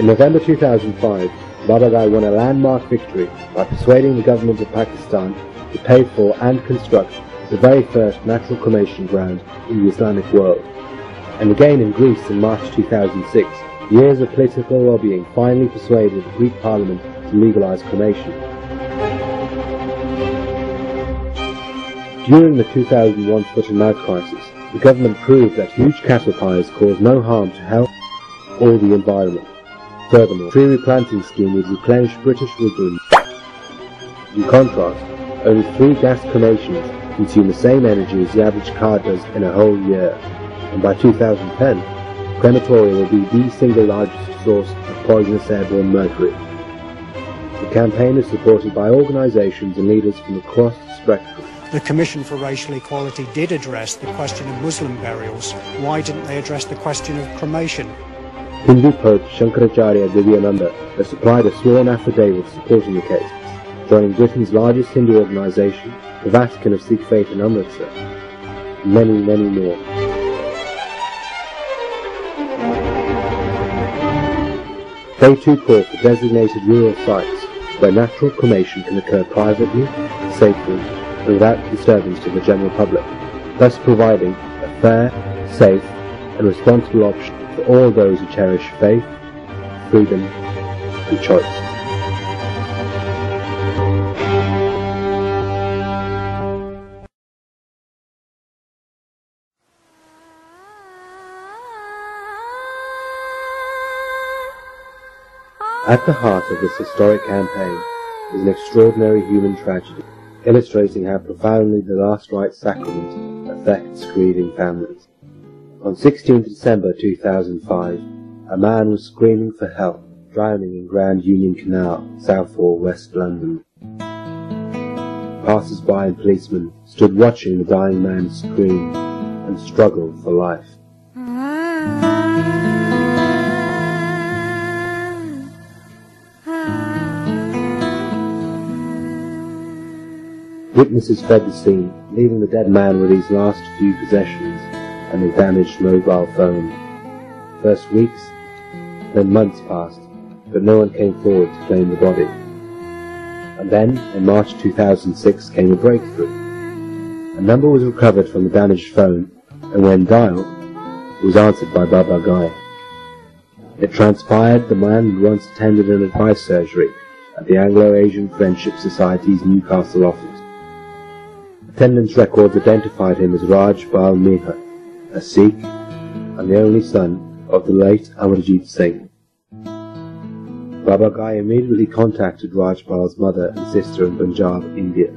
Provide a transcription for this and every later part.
In November 2005, Babagai won a landmark victory by persuading the government of Pakistan to pay for and construct the very first natural cremation ground in the Islamic world. And again in Greece in March 2006, years of political lobbying finally persuaded the Greek parliament to legalize cremation. During the 2001 foot-and-mouth crisis, the government proved that huge cattle pyres cause no harm to health or the environment. Furthermore, the tree replanting scheme would replenish British woodland. In contrast, only 3 gas cremations consume the same energy as the average car does in a whole year, and by 2010, crematoria will be the single largest source of poisonous airborne mercury. The campaign is supported by organisations and leaders from across the spectrum. The Commission for Racial Equality did address the question of Muslim burials. Why didn't they address the question of cremation? Hindu Pope Shankaracharya Divyananda has supplied a sworn affidavit supporting the case, joining Britain's largest Hindu organisation, the Vatican of Sikh Faith in Amritsar, and many, many more. They too call for designated rural sites where natural cremation can occur privately, safely, and without disturbance to the general public, thus providing a fair, safe, and responsible option for all those who cherish faith, freedom, and choice. At the heart of this historic campaign is an extraordinary human tragedy, illustrating how profoundly the last rites sacrament affects grieving families. On 16th December 2005, a man was screaming for help, drowning in Grand Union Canal, Southall, West London. Passers-by and policemen stood watching the dying man scream and struggle for life. Witnesses fled the scene, leaving the dead man with his last few possessions and a damaged mobile phone. First weeks, then months passed, but no one came forward to claim the body. And then, in March 2006, came a breakthrough. A number was recovered from the damaged phone, and when dialed, it was answered by Babagai. It transpired the man had once attended an advice surgery at the Anglo-Asian Friendship Society's Newcastle office. Attendance records identified him as Raj Bal Mehta, a Sikh and the only son of the late Amarjit Singh. Babagai immediately contacted Rajpal's mother and sister in Punjab, India.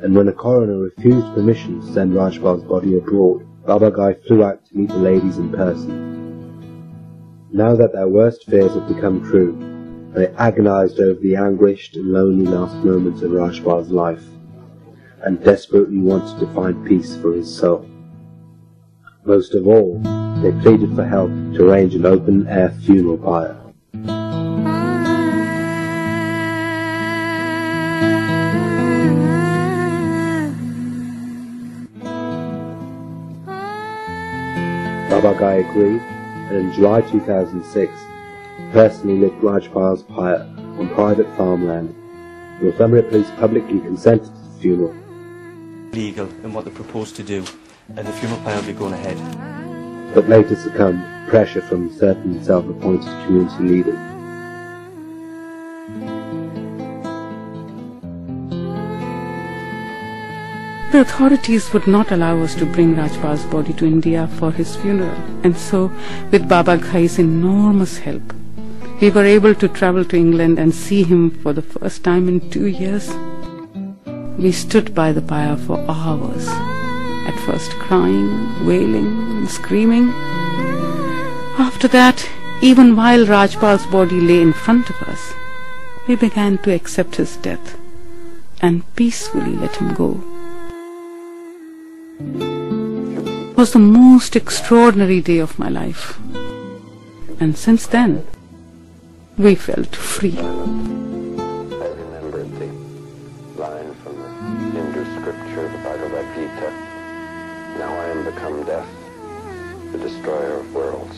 And when a coroner refused permission to send Rajpal's body abroad, Babagai flew out to meet the ladies in person. Now that their worst fears had become true, they agonized over the anguished and lonely last moments of Rajpal's life, and desperately wanted to find peace for his soul. Most of all, they pleaded for help to arrange an open-air funeral pyre. Babagai agreed, and in July 2006, personally lit Rajpal's pyre on private farmland. Northumberland police publicly consented to the funeral. Legal in what they proposed to do, and the funeral plan will be going ahead. But later succumbed to pressure from certain self-appointed community leaders. The authorities would not allow us to bring Rajpal's body to India for his funeral, and so, with Babagai's enormous help, we were able to travel to England and see him for the first time in 2 years. We stood by the pyre for hours, at first crying, wailing, and screaming. After that, even while Rajpal's body lay in front of us, we began to accept his death and peacefully let him go. It was the most extraordinary day of my life, and since then, we felt free. I remembered the line from the Hindu scripture, the Bhagavad Gita. Now I am become death, the destroyer of worlds.